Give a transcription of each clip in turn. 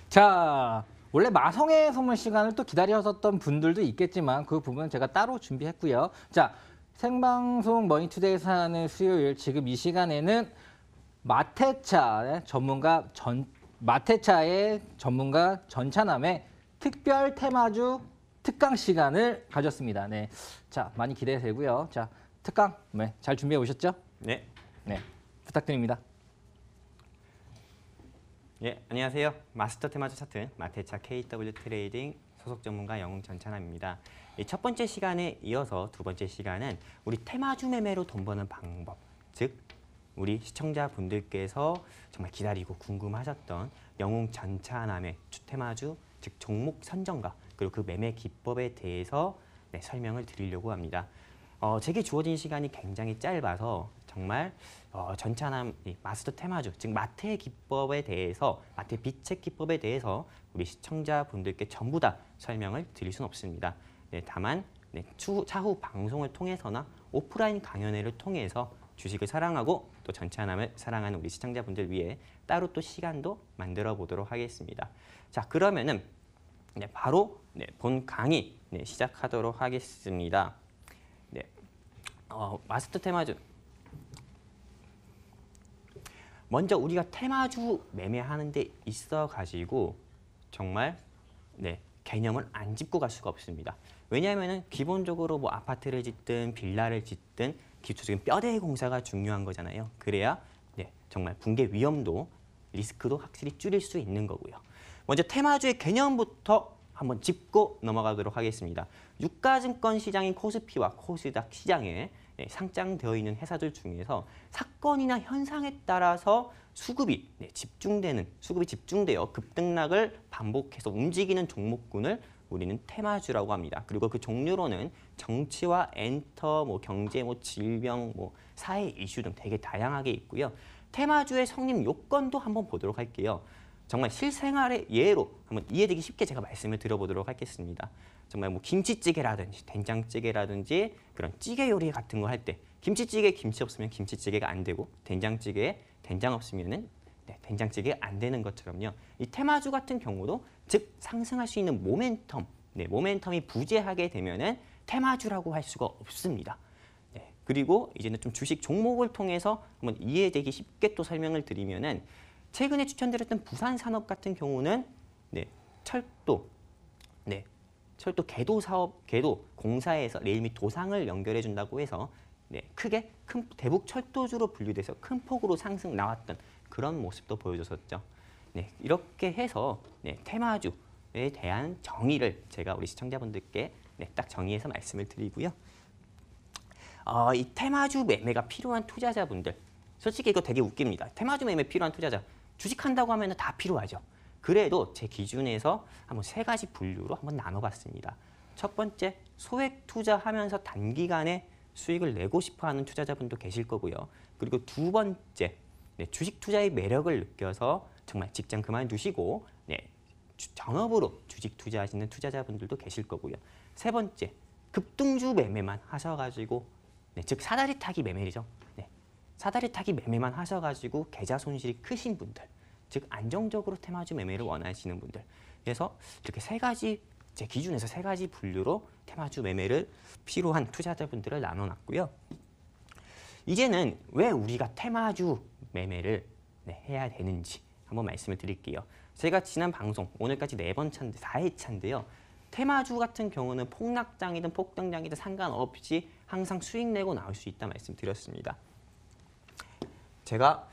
자, 원래 마성의 선물 시간을 또 기다리셨던 분들도 있겠지만 그 부분은 제가 따로 준비했고요. 자, 생방송 머니투데이에서 하는 수요일 지금 이 시간에는 마테차의 전문가 전차남의 특별 테마주 특강 시간을 가졌습니다. 네, 자, 많이 기대되고요. 자, 특강 잘 준비해 오셨죠? 네. 네, 부탁드립니다. 네, 안녕하세요. 마스터 테마주 차트 마테차 KW 트레이딩 소속 전문가 영웅 전찬남입니다. 첫 번째 시간에 이어서 두 번째 시간은 우리 테마주 매매로 돈 버는 방법, 즉 우리 시청자분들께서 정말 기다리고 궁금하셨던 영웅 전찬남의 테마주, 즉 종목 선정과 그리고 그 매매 기법에 대해서 설명을 드리려고 합니다. 제게 주어진 시간이 굉장히 짧아서 정말 전차남 마스터 테마주, 즉 마태 기법에 대해서, 마태 비책 기법에 대해서 우리 시청자분들께 전부 다 설명을 드릴 수는 없습니다. 다만 차후 방송을 통해서나 오프라인 강연회를 통해서 주식을 사랑하고 또 전차남을 사랑하는 우리 시청자분들 위해 따로 또 시간도 만들어 보도록 하겠습니다. 자, 그러면은 바로 본 강의 시작하도록 하겠습니다. 마스터 테마주. 먼저 우리가 테마주 매매하는 데 있어가지고 정말 개념을 안 짚고 갈 수가 없습니다. 왜냐하면 기본적으로 뭐 아파트를 짓든 빌라를 짓든 기초적인 뼈대 공사가 중요한 거잖아요. 그래야 정말 붕괴 위험도 리스크도 확실히 줄일 수 있는 거고요. 먼저 테마주의 개념부터 한번 짚고 넘어가도록 하겠습니다. 유가증권 시장인 코스피와 코스닥 시장에 상장되어 있는 회사들 중에서 사건이나 현상에 따라서 수급이 집중되어 급등락을 반복해서 움직이는 종목군을 우리는 테마주라고 합니다. 그리고 그 종류로는 정치와 엔터, 경제, 질병, 사회 이슈 등 되게 다양하게 있고요. 테마주의 성립 요건도 한번 보도록 할게요. 정말 실생활의 예로 한번 이해되기 쉽게 제가 말씀을 드려보도록 하겠습니다. 정말 김치찌개라든지 된장찌개라든지 그런 찌개 요리 같은 거 할 때 김치찌개에 김치 없으면 김치찌개가 안 되고 된장찌개에 된장 없으면은 된장찌개가 안 되는 것처럼요. 이 테마주 같은 경우도 즉 상승할 수 있는 모멘텀이 부재하게 되면은 테마주라고 할 수가 없습니다. 그리고 이제는 좀 주식 종목을 통해서 한번 이해되기 쉽게 또 설명을 드리면은 최근에 추천드렸던 부산산업 같은 경우는 철도 궤도 사업, 궤도 공사에서 레일 및 도상을 연결해 준다고 해서 큰 대북 철도주로 분류돼서 큰 폭으로 상승 나왔던 그런 모습도 보여줬었죠. 이렇게 해서 테마주에 대한 정의를 제가 우리 시청자분들께 딱 정의해서 말씀을 드리고요. 이 테마주 매매가 필요한 투자자분들, 솔직히 이거 되게 웃깁니다. 테마주 매매 필요한 투자자, 주식한다고 하면 다 필요하죠. 그래도 제 기준에서 한번 세 가지 분류로 한번 나눠봤습니다. 첫 번째, 소액 투자하면서 단기간에 수익을 내고 싶어하는 투자자분도 계실 거고요. 그리고 두 번째, 주식 투자의 매력을 느껴서 정말 직장 그만두시고 전업으로 주식 투자하시는 투자자분들도 계실 거고요. 세 번째, 급등주 매매만 하셔가지고 즉 사다리 타기 매매죠. 사다리 타기 매매만 하셔가지고 계좌 손실이 크신 분들, 즉 안정적으로 테마주 매매를 원하시는 분들. 그래서 이렇게 제 기준에서 세 가지 분류로 테마주 매매를 필요한 투자자분들을 나눠놨고요. 이제는 왜 우리가 테마주 매매를 해야 되는지 한번 말씀을 드릴게요. 제가 지난 방송 오늘까지 4회차인데요. 테마주 같은 경우는 폭락장이든 폭등장이든 상관없이 항상 수익 내고 나올 수 있다 말씀드렸습니다. 제가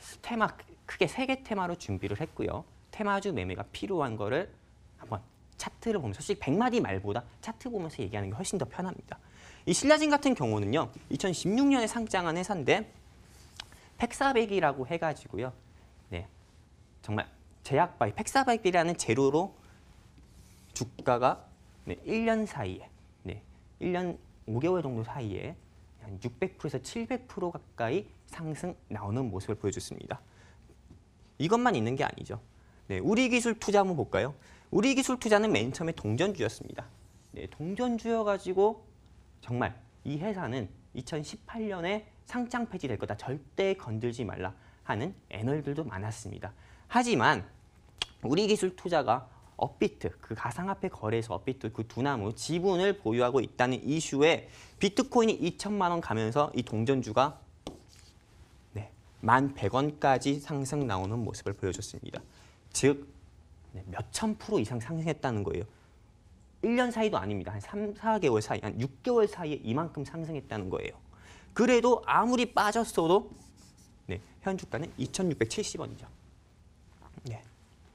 크게 3개 테마로 준비를 했고요. 테마주 매매가 필요한 거를 한번 차트를 보면서, 솔직히 100마디 말보다 차트 보면서 얘기하는 게 훨씬 더 편합니다. 이 신라진 같은 경우는요. 2016년에 상장한 회사인데 팩사백이라고 해가지고요. 정말 제약바이, 팩사백이라는 재료로 주가가 1년 사이에, 1년 5개월 정도 사이에 한 600%에서 700% 가까이 상승 나오는 모습을 보여줬습니다. 이것만 있는 게 아니죠. 우리 기술 투자 한번 볼까요? 우리기술투자는 맨 처음에 동전주였습니다. 네, 동전주여가지고 정말 이 회사는 2018년에 상장 폐지될 거다. 절대 건들지 말라 하는 애널들도 많았습니다. 하지만 우리기술투자가 업비트, 그 가상화폐 거래소 업비트 그 두나무 지분을 보유하고 있다는 이슈에 비트코인이 2천만 원 가면서 이 동전주가 11,100원까지 상승 나오는 모습을 보여줬습니다. 즉 몇천 프로 이상 상승했다는 거예요. 1년 사이도 아닙니다. 한 3, 4개월 사이, 한 6개월 사이에 이만큼 상승했다는 거예요. 그래도 아무리 빠졌어도 현 주가는 2,670원이죠.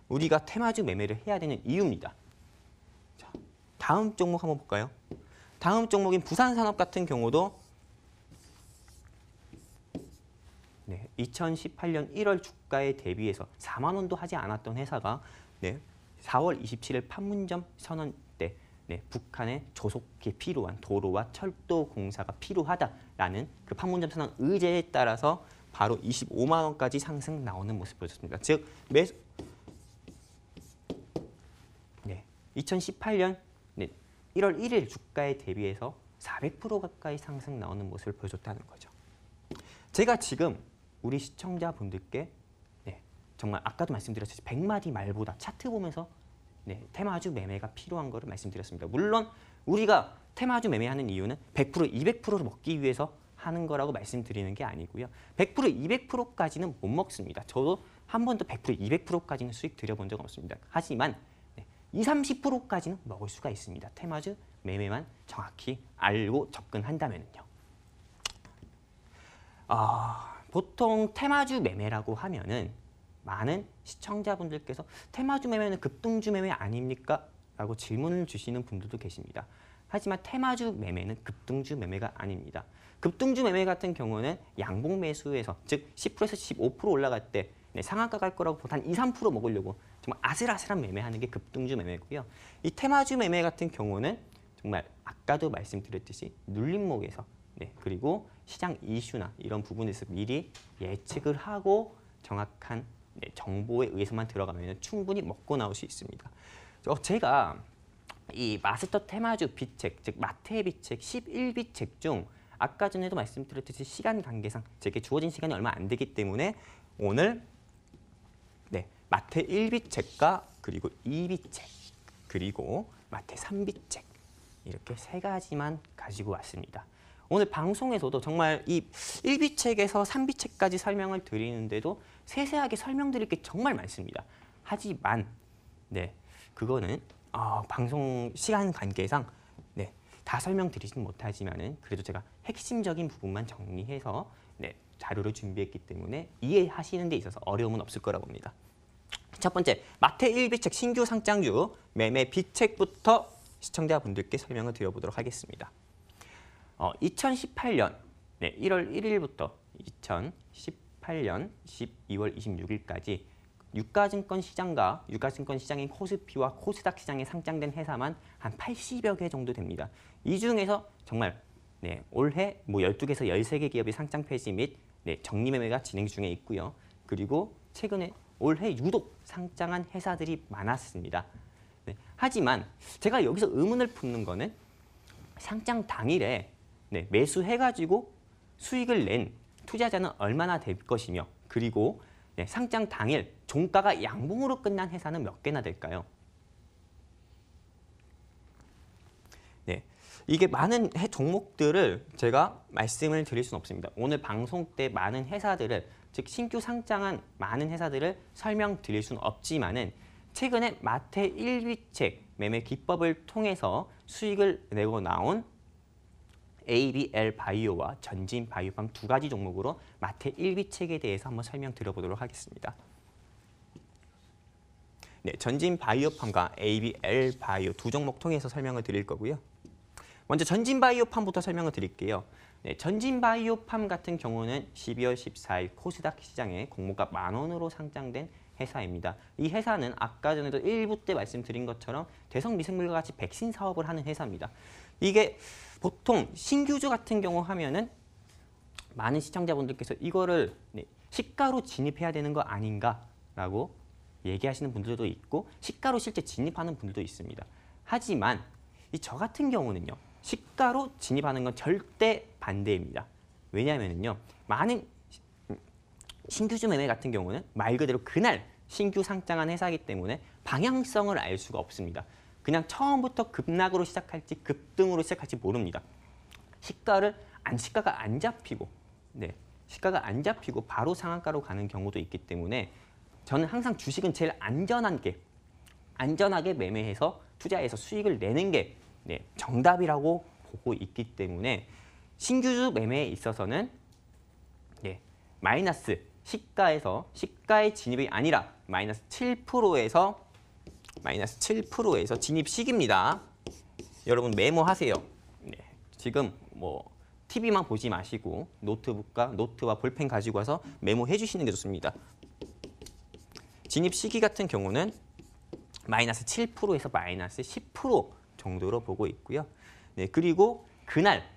우리가 테마주 매매를 해야 되는 이유입니다. 자, 다음 종목 한번 볼까요? 다음 종목인 부산산업 같은 경우도 2018년 1월 주가에 대비해서 4만 원도 하지 않았던 회사가 4월 27일 판문점 선언 때 북한의 조속히 필요한 도로와 철도 공사가 필요하다라는 그 판문점 선언 의제에 따라서 바로 25만 원까지 상승 나오는 모습을 보여줬습니다. 즉 2018년 1월 1일 주가에 대비해서 400% 가까이 상승 나오는 모습을 보여줬다는 거죠. 제가 지금 우리 시청자분들께 정말 아까도 말씀드렸듯이 100마디 말보다 차트 보면서 테마주 매매가 필요한 거를 말씀드렸습니다. 물론 우리가 테마주 매매하는 이유는 100%, 200%를 먹기 위해서 하는 거라고 말씀드리는 게 아니고요. 100%, 200%까지는 못 먹습니다. 저도 한 번도 100%, 200%까지는 수익 드려본 적 없습니다. 하지만 20, 30%까지는 먹을 수가 있습니다. 테마주 매매만 정확히 알고 접근한다면요. 보통 테마주 매매라고 하면은 많은 시청자분들께서 테마주 매매는 급등주 매매 아닙니까? 라고 질문을 주시는 분들도 계십니다. 하지만 테마주 매매는 급등주 매매가 아닙니다. 급등주 매매 같은 경우는 양봉 매수에서 즉 10%에서 15% 올라갈 때 상한가 갈 거라고 한 2, 3% 먹으려고 정말 아슬아슬한 매매하는 게 급등주 매매고요. 이 테마주 매매 같은 경우는 정말 아까도 말씀드렸듯이 눌림목에서 그리고 시장 이슈나 이런 부분에서 미리 예측을 하고 정확한 정보에 의해서만 들어가면 충분히 먹고 나올 수 있습니다. 제가 이 마스터 테마주 비책, 즉 마테 비책 11비책 중 아까 전에도 말씀드렸듯이 시간 관계상 제게 주어진 시간이 얼마 안 되기 때문에 오늘 마테 1비책과 그리고 2비책 그리고 마테 3비책 이렇게 세 가지만 가지고 왔습니다. 오늘 방송에서도 정말 이 1비책에서 3비책까지 설명을 드리는데도 세세하게 설명드릴 게 정말 많습니다. 하지만 그거는 방송 시간 관계상 다 설명드리진 못하지만은 그래도 제가 핵심적인 부분만 정리해서 자료를 준비했기 때문에 이해하시는 데 있어서 어려움은 없을 거라고 봅니다. 첫 번째, 마테 1비책 신규 상장주 매매 비책부터 시청자분들께 설명을 드려보도록 하겠습니다. 2018년 1월 1일부터 2018년 12월 26일까지 유가증권 시장인 코스피와 코스닥 시장에 상장된 회사만 한 80여 개 정도 됩니다. 이 중에서 정말 올해 12개에서 13개 기업이 상장 폐지 및 정리 매매가 진행 중에 있고요. 그리고 최근에 올해 유독 상장한 회사들이 많았습니다. 하지만 제가 여기서 의문을 품는 거는 상장 당일에 매수해가지고 수익을 낸 투자자는 얼마나 될 것이며 그리고 상장 당일 종가가 양봉으로 끝난 회사는 몇 개나 될까요? 이게 많은 종목들을 제가 말씀을 드릴 수는 없습니다. 오늘 방송 때 많은 회사들을 즉 신규 상장한 많은 회사들을 설명드릴 수는 없지만은 최근에 마테 1비책 매매 기법을 통해서 수익을 내고 나온 ABL 바이오와 전진 바이오팜 두 가지 종목으로 마테 1비책에 대해서 한번 설명드려보도록 하겠습니다. 전진 바이오팜과 ABL 바이오 두 종목 통해서 설명을 드릴 거고요. 먼저 전진 바이오팜부터 설명을 드릴게요. 전진 바이오팜 같은 경우는 12월 14일 코스닥 시장에 공모가 10,000원으로 상장된 회사입니다. 이 회사는 아까 전에도 1부 때 말씀드린 것처럼 대성 미생물과 같이 백신 사업을 하는 회사입니다. 이게 보통 신규주 같은 경우 하면은 많은 시청자분들께서 이거를 시가로 진입해야 되는 거 아닌가라고 얘기하시는 분들도 있고 시가로 실제 진입하는 분들도 있습니다. 하지만 이 저 같은 경우는요. 시가로 진입하는 건 절대 반대입니다. 왜냐하면요. 많은 신규주 매매 같은 경우는 말 그대로 그날 신규 상장한 회사이기 때문에 방향성을 알 수가 없습니다. 그냥 처음부터 급락으로 시작할지 급등으로 시작할지 모릅니다. 시가가 안 잡히고 시가가 안 잡히고 바로 상한가로 가는 경우도 있기 때문에 저는 항상 주식은 제일 안전하게 매매해서 투자해서 수익을 내는 게 정답이라고 보고 있기 때문에 신규주 매매에 있어서는 마이너스 시가의 진입이 아니라 마이너스 7%에서 진입 시기입니다. 여러분 메모하세요. 지금 뭐 TV만 보지 마시고 노트와 볼펜 가지고 와서 메모해 주시는 게 좋습니다. 진입 시기 같은 경우는 마이너스 7%에서 마이너스 10% 정도로 보고 있고요. 그리고 그날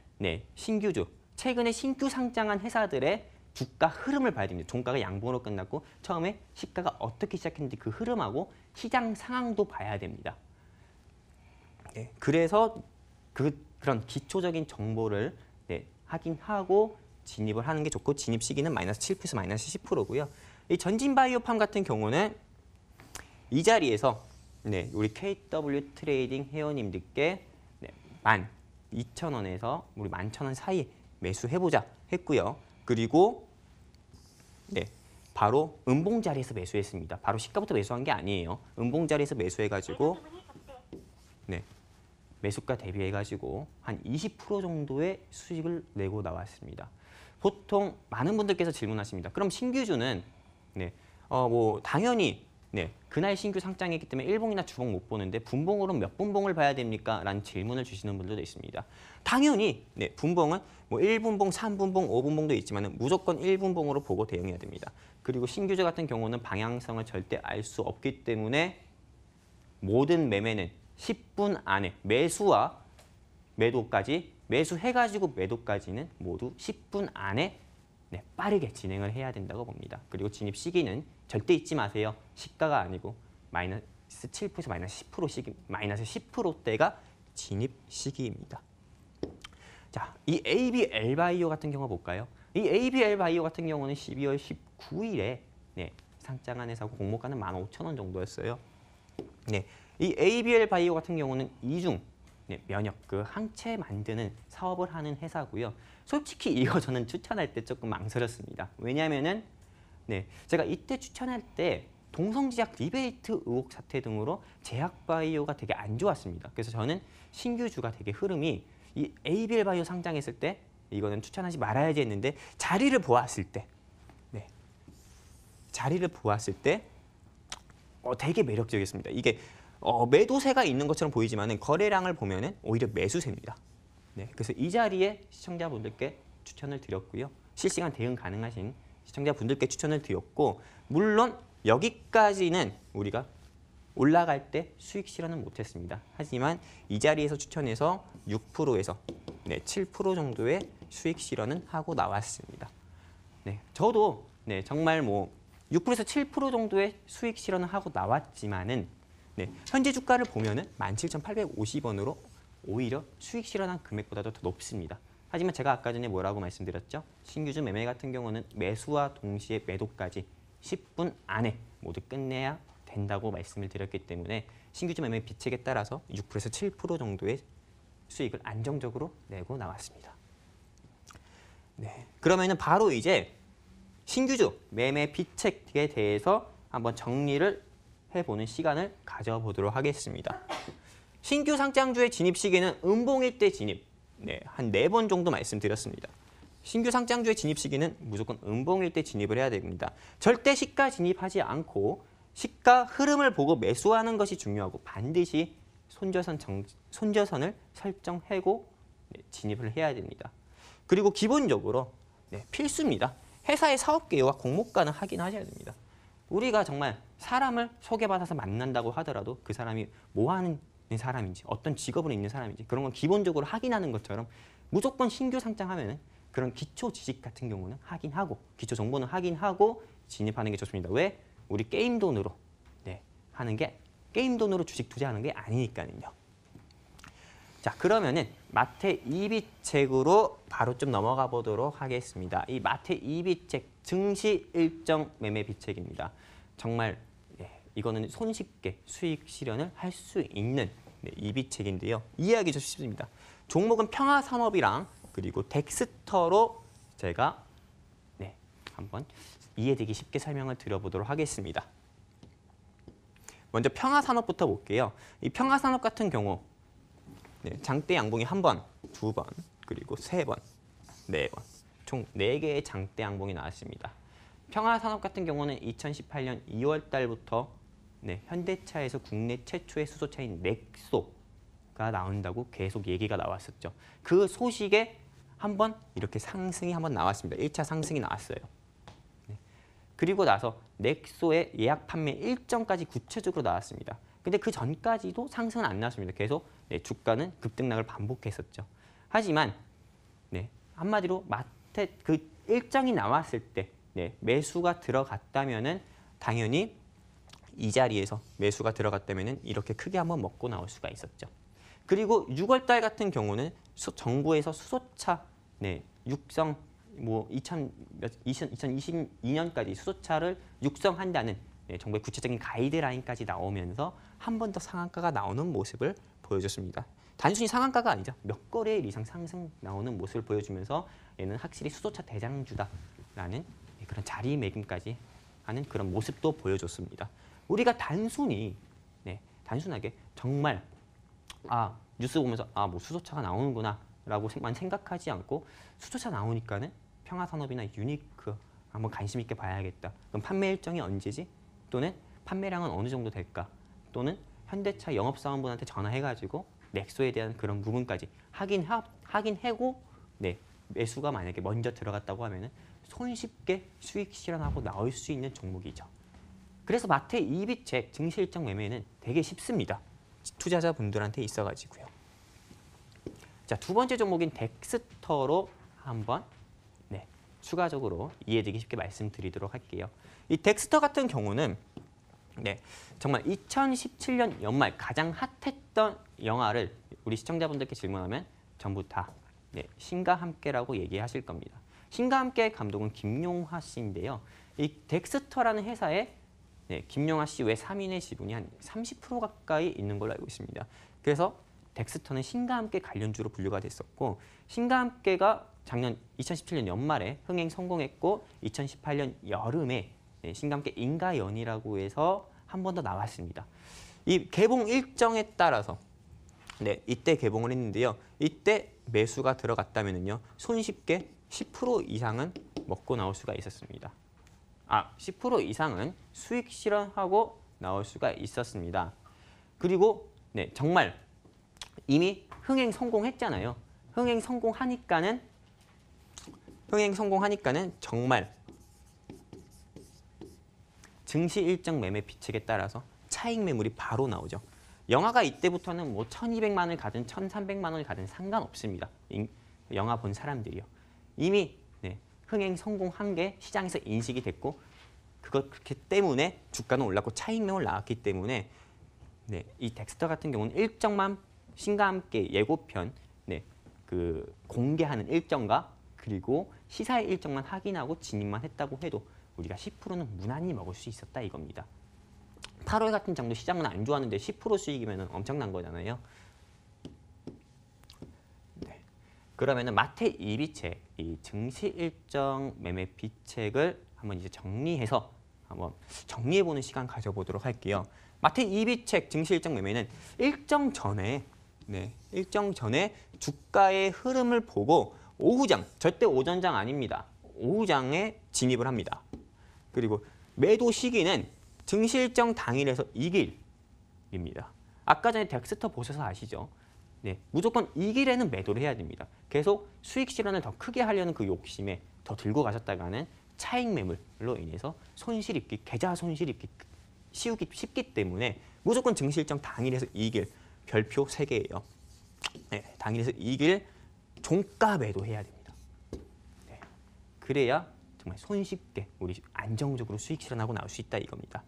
최근에 신규 상장한 회사들의 주가 흐름을 봐야 됩니다. 종가가 양봉으로 끝났고 처음에 시가가 어떻게 시작했는지 그 흐름하고 시장 상황도 봐야 됩니다. 그래서 그런 기초적인 정보를 확인하고 진입을 하는 게 좋고 진입 시기는 마이너스 7%에서 마이너스 10%고요. 이 전진바이오팜 같은 경우는 이 자리에서 우리 KW 트레이딩 회원님들께 12,000원에서 우리 11,000원 사이 매수해보자 했고요. 그리고 바로 음봉 자리에서 매수했습니다. 바로 시가부터 매수한 게 아니에요. 음봉 자리에서 매수해가지고 매수가 대비해가지고 한 20% 정도의 수익을 내고 나왔습니다. 보통 많은 분들께서 질문하십니다. 그럼 신규주는 뭐 당연히 그날 신규 상장했기 때문에 일봉이나 주봉 못 보는데 분봉으로 몇 분봉을 봐야 됩니까? 라는 질문을 주시는 분들도 있습니다. 당연히 분봉은 뭐 1분봉, 3분봉, 5분봉도 있지만 무조건 1분봉으로 보고 대응해야 됩니다. 그리고 신규주 같은 경우는 방향성을 절대 알 수 없기 때문에 모든 매매는 10분 안에 매수와 매도까지 매수해가지고 매도까지는 모두 10분 안에 빠르게 진행을 해야 된다고 봅니다. 그리고 진입 시기는 절대 잊지 마세요. 시가가 아니고 마이너스 7%에서 마이너스 10%대가 진입 시기입니다. 자, 이 ABL 바이오 같은 경우 볼까요? 이 ABL 바이오 같은 경우는 12월 19일에 상장한 회사고 공모가는 15,000원 정도였어요. 이 ABL 바이오 같은 경우는 이중 면역 항체 만드는 사업을 하는 회사고요. 솔직히 이거 저는 추천할 때 조금 망설였습니다. 왜냐하면은 제가 이때 추천할 때 동성지약 리베이트 의혹 사태 등으로 제약바이오가 되게 안 좋았습니다. 그래서 저는 신규주가 되게 흐름이 이 ABL 바이오 상장했을 때 이거는 추천하지 말아야지 했는데 자리를 보았을 때 되게 매력적이었습니다. 이게 매도세가 있는 것처럼 보이지만 거래량을 보면 오히려 매수세입니다. 그래서 이 자리에 시청자분들께 추천을 드렸고요. 실시간 대응 가능하신 시청자분들께 추천을 드렸고 물론 여기까지는 우리가 올라갈 때 수익 실현은 못했습니다. 하지만 이 자리에서 추천해서 6%에서 7% 정도의 수익 실현은 하고 나왔습니다. 저도 정말 뭐 6%에서 7% 정도의 수익 실현을 하고 나왔지만은 현재 주가를 보면은 17,850원으로 오히려 수익 실현한 금액보다도 더 높습니다. 하지만 제가 아까 전에 뭐라고 말씀드렸죠? 신규주 매매 같은 경우는 매수와 동시에 매도까지 10분 안에 모두 끝내야 된다고 말씀을 드렸기 때문에 신규주 매매 비책에 따라서 6%에서 7% 정도의 수익을 안정적으로 내고 나왔습니다. 그러면은 바로 이제 신규주 매매 비책에 대해서 한번 정리를 해보는 시간을 가져보도록 하겠습니다. 신규 상장주의 진입 시기는 음봉일 때 진입, 한 4번 정도 말씀드렸습니다. 신규 상장주의 진입 시기는 무조건 음봉일 때 진입을 해야 됩니다. 절대 시가 진입하지 않고 시가 흐름을 보고 매수하는 것이 중요하고 반드시 손절선을 설정하고 진입을 해야 됩니다. 그리고 기본적으로 필수입니다. 회사의 사업 개요와 공모가는 확인하셔야 됩니다. 우리가 정말 사람을 소개받아서 만난다고 하더라도 그 사람이 뭐 하는 사람인지 어떤 직업으로 있는 사람인지 그런 건 기본적으로 확인하는 것처럼 무조건 신규 상장하면 그런 기초 지식 같은 경우는 확인하고 기초 정보는 확인하고 진입하는 게 좋습니다. 왜? 우리 게임 돈으로 하는 게 게임 돈으로 주식 투자하는 게 아니니까요. 자, 그러면은 마태 2비책으로 바로 좀 넘어가 보도록 하겠습니다. 이 마태 2비책 증시 일정 매매 비책입니다. 정말 이거는 손쉽게 수익 실현을 할 수 있는 2비책인데요. 이해하기 좀 쉽습니다. 종목은 평화산업이랑 그리고 덱스터로 제가 한번 이해되기 쉽게 설명을 드려보도록 하겠습니다. 먼저 평화산업부터 볼게요. 이 평화산업 같은 경우 장대 양봉이 1번, 2번, 그리고 3번, 4번 총 4개의 장대 양봉이 나왔습니다. 평화산업 같은 경우는 2018년 2월 달부터 현대차에서 국내 최초의 수소차인 넥소가 나온다고 계속 얘기가 나왔었죠. 그 소식에 한번 이렇게 상승이 한번 나왔습니다. 1차 상승이 나왔어요. 그리고 나서 넥소의 예약 판매 일정까지 구체적으로 나왔습니다. 근데 그 전까지도 상승은 안 나왔습니다. 계속 주가는 급등락을 반복했었죠. 하지만 한마디로 마태 그 일정이 나왔을 때 매수가 들어갔다면은 당연히 이 자리에서 매수가 들어갔다면은 이렇게 크게 한번 먹고 나올 수가 있었죠. 그리고 6월 달 같은 경우는 정부에서 수소차 육성 2022년까지 수소차를 육성한다는 정부의 구체적인 가이드라인까지 나오면서 한 번 더 상한가가 나오는 모습을 보여줬습니다. 단순히 상한가가 아니죠. 몇 거래일 이상 상승 나오는 모습을 보여주면서 얘는 확실히 수소차 대장주다라는 그런 자리매김까지 하는 그런 모습도 보여줬습니다. 우리가 단순하게 정말 뉴스 보면서 뭐 수소차가 나오는구나라고만 생각하지 않고 수소차 나오니까는 평화산업이나 유니크 한번 관심 있게 봐야겠다. 그럼 판매 일정이 언제지? 또는 판매량은 어느 정도 될까? 또는 현대차 영업사원분한테 전화해가지고 넥소에 대한 그런 부분까지 확인하고 매수가 만약에 먼저 들어갔다고 하면은 손쉽게 수익 실현하고 나올 수 있는 종목이죠. 그래서 마태 2비책 증시 일정 매매는 되게 쉽습니다. 투자자분들한테 있어가지고요. 자, 두 번째 종목인 덱스터로 한번 추가적으로 이해되기 쉽게 말씀드리도록 할게요. 이 덱스터 같은 경우는 정말 2017년 연말 가장 핫했던 영화를 우리 시청자분들께 질문하면 전부 다 신과 함께라고 얘기하실 겁니다. 신과 함께의 감독은 김용하 씨인데요. 이 덱스터라는 회사에 김용하 씨 외 3인의 지분이 한 30% 가까이 있는 걸로 알고 있습니다. 그래서 덱스터는 신과 함께 관련주로 분류가 됐었고 신과 함께가 작년 2017년 연말에 흥행 성공했고 2018년 여름에 신과 함께 인가연이라고 해서 한 번 더 나왔습니다. 이 개봉 일정에 따라서 이때 개봉을 했는데요. 이때 매수가 들어갔다면요. 손쉽게 10% 이상은 먹고 나올 수가 있었습니다. 10% 이상은 수익 실현하고 나올 수가 있었습니다. 그리고 정말 이미 흥행 성공했잖아요. 흥행 성공하니까는 정말 증시 일정 매매 비책에 따라서 차익 매물이 바로 나오죠. 영화가 이때부터는 뭐 1,200만 원을 가든 1,300만 원을 가든 상관없습니다. 영화 본 사람들이요. 이미 흥행 성공한 게 시장에서 인식이 됐고 그렇기 때문에 주가는 올랐고 차익 매물 나왔기 때문에 이 덱스터 같은 경우는 일정만 신과 함께 예고편 그 공개하는 일정과 그리고 시사의 일정만 확인하고 진입만 했다고 해도 우리가 10%는 무난히 먹을 수 있었다 이겁니다. 8월 같은 정도 시장은 안 좋았는데 10% 수익이면 엄청난 거잖아요. 그러면은 마태 2비책, 이 증시 일정 매매 비책을 한번 이제 정리해서 한번 정리해보는 시간 가져보도록 할게요. 마태 2비책 증시 일정 매매는 일정 전에 주가의 흐름을 보고 오후장, 절대 오전장 아닙니다. 오후장에 진입을 합니다. 그리고 매도 시기는 증시 일정 당일에서 2일입니다. 아까 전에 덱스터 보셔서 아시죠? 무조건 2일에는 매도를 해야 됩니다. 계속 수익 실현을 더 크게 하려는 그 욕심에 더 들고 가셨다가는 차익 매물로 인해서 손실 입기, 계좌 손실 입기 쉬우기 쉽기 때문에 무조건 증시 일정 당일에서 2일, 별표 3개예요. 당일에서 2일 종가 매도해야 됩니다. 그래야 정말 손쉽게 우리 안정적으로 수익 실현하고 나올 수 있다 이겁니다.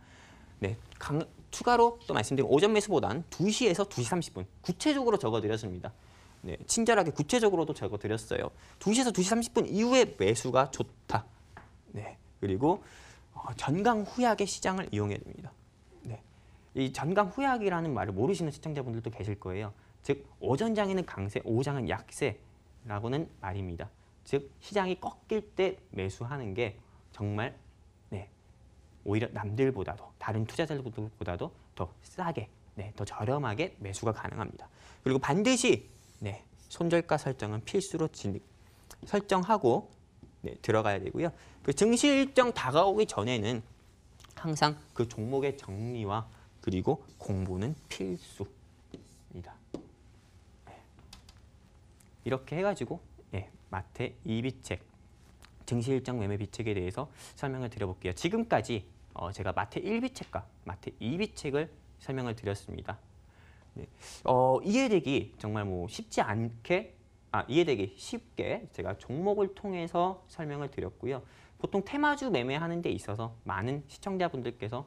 추가로 또 말씀드린 오전 매수보단 2시에서 2시 30분 구체적으로 적어드렸습니다. 네, 친절하게 구체적으로도 적어드렸어요. 2시에서 2시 30분 이후에 매수가 좋다. 네, 그리고 전강 후약의 시장을 이용해야 됩니다. 네, 이 전강 후약이라는 말을 모르시는 시청자분들도 계실 거예요. 즉 오전장에는 강세, 오후장은 약세라고는 말입니다. 즉 시장이 꺾일 때 매수하는 게 정말 오히려 남들보다도 다른 투자자들보다도 더 싸게, 더 저렴하게 매수가 가능합니다. 그리고 반드시 손절가 설정은 필수로 설정하고 들어가야 되고요. 그 증시 일정 다가오기 전에는 항상 그 종목의 정리와 그리고 공부는 필수입니다. 이렇게 해가지고 마태 2비책 증시 일정 매매 비책에 대해서 설명을 드려볼게요. 지금까지 제가 마태 1비책과 마태 2비책을 설명을 드렸습니다. 이해되기 정말 쉽지 않게 이해되기 쉽게 제가 종목을 통해서 설명을 드렸고요. 보통 테마주 매매하는 데 있어서 많은 시청자분들께서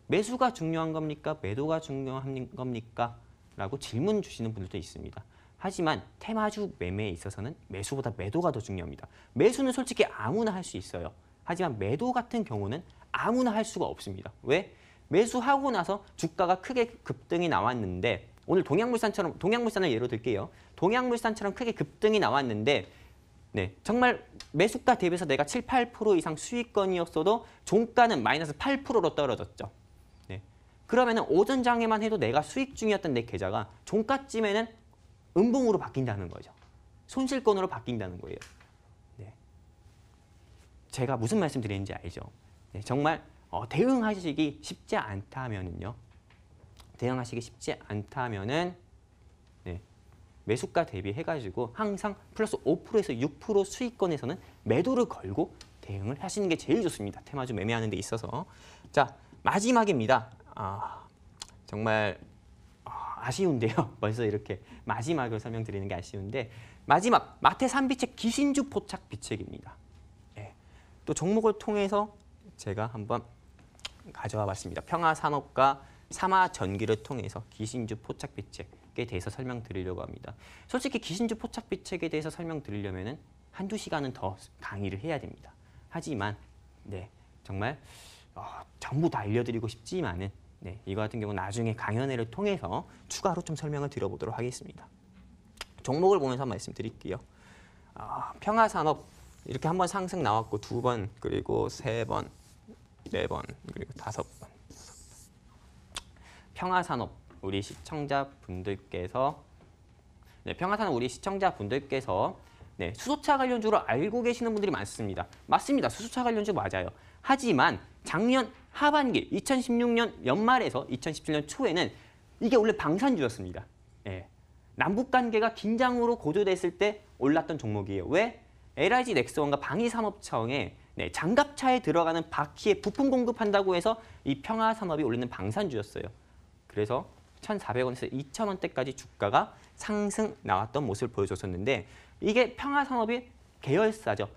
매수가 중요한 겁니까? 매도가 중요한 겁니까? 라고 질문 주시는 분들도 있습니다. 하지만 테마주 매매에 있어서는 매수보다 매도가 더 중요합니다. 매수는 솔직히 아무나 할 수 있어요. 하지만 매도 같은 경우는 아무나 할 수가 없습니다. 왜? 매수하고 나서 주가가 크게 급등이 나왔는데 오늘 동양물산을 예로 들게요. 동양물산처럼 크게 급등이 나왔는데 정말 매수가 대비해서 내가 7, 8% 이상 수익권이었어도 종가는 마이너스 8%로 떨어졌죠. 그러면 오전장에만 해도 내가 수익 중이었던 내 계좌가 종가쯤에는 음봉으로 바뀐다는 거죠. 손실권으로 바뀐다는 거예요. 제가 무슨 말씀 드리는지 알죠? 정말 대응하시기 쉽지 않다면은요. 대응하시기 쉽지 않다면은 매수가 대비해가지고 항상 플러스 5%에서 6% 수익권에서는 매도를 걸고 대응을 하시는 게 제일 좋습니다. 테마주 매매하는 데 있어서. 자, 마지막입니다. 정말 아쉬운데요. 벌써 이렇게 마지막으로 설명드리는 게 아쉬운데 마지막 마태 3비책 기신주 포착 비책입니다. 또 종목을 통해서 제가 한번 가져와 봤습니다. 평화산업과 삼화전기를 통해서 기신주 포착 비책에 대해서 설명드리려고 합니다. 솔직히 기신주 포착 비책에 대해서 설명드리려면 한두 시간은 더 강의를 해야 됩니다. 하지만 정말 전부 다 알려드리고 싶지만은 이거 같은 경우는 나중에 강연회를 통해서 추가로 좀 설명을 드려보도록 하겠습니다. 종목을 보면서 한번 말씀드릴게요. 평화산업 이렇게 한 번 상승 나왔고 2번 그리고 3번, 4번 그리고 5번. 평화산업 우리 시청자분들께서 수소차 관련주로 알고 계시는 분들이 많습니다. 맞습니다. 수소차 관련주 맞아요. 하지만 작년 하반기 2016년 연말에서 2017년 초에는 이게 원래 방산주였습니다. 남북 관계가 긴장으로 고조됐을 때 올랐던 종목이에요. 왜? LIG 넥스원과 방위산업청에 장갑차에 들어가는 바퀴에 부품 공급한다고 해서 이 평화산업이 올리는 방산주였어요. 그래서 1,400원에서 2,000원대까지 주가가 상승 나왔던 모습을 보여줬었는데 이게 평화산업이 계열사죠.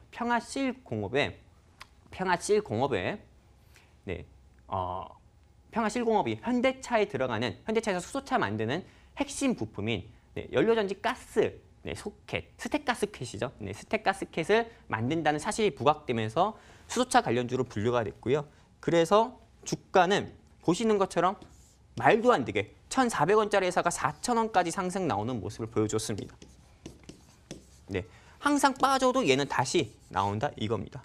평화실공업이 현대차에서 수소차 만드는 핵심 부품인 연료전지 가스 소켓, 스택가스켓이죠. 스택가스켓을 만든다는 사실이 부각되면서 수소차 관련주로 분류가 됐고요. 그래서 주가는 보시는 것처럼 말도 안 되게 1,400원짜리 회사가 4,000원까지 상승 나오는 모습을 보여줬습니다. 항상 빠져도 얘는 다시 나온다 이겁니다.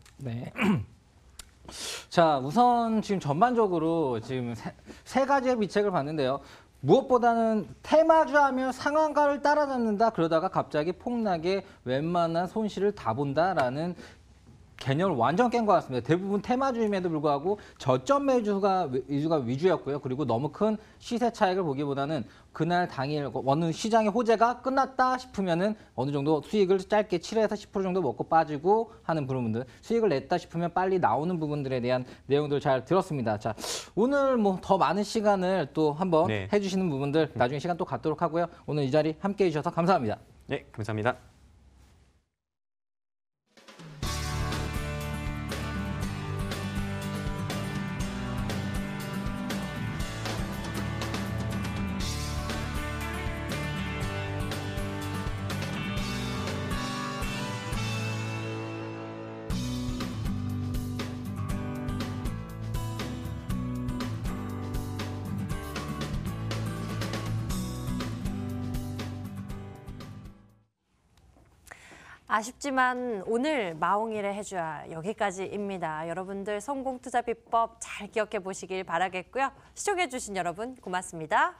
자, 우선 지금 전반적으로 지금 세 가지의 비책을 봤는데요. 무엇보다는 테마주 하면 상한가를 따라잡는다. 그러다가 갑자기 폭락에 웬만한 손실을 다 본다라는 개념을 완전 깬 것 같습니다. 대부분 테마주임에도 불구하고 저점 매주가 위주였고요. 그리고 너무 큰 시세 차익을 보기보다는 그날 당일 어느 시장의 호재가 끝났다 싶으면은 어느 정도 수익을 짧게 7에서 10% 정도 먹고 빠지고 하는 부분들, 수익을 냈다 싶으면 빨리 나오는 부분들에 대한 내용들 잘 들었습니다. 자, 오늘 더 많은 시간을 또 한번 해주시는 부분들 나중에 시간 또 갖도록 하고요. 오늘 이 자리 함께해 주셔서 감사합니다. 네, 감사합니다. 아쉽지만 오늘 마홍일의 해주야 여기까지입니다. 여러분들 성공투자 비법 잘 기억해 보시길 바라겠고요. 시청해 주신 여러분 고맙습니다.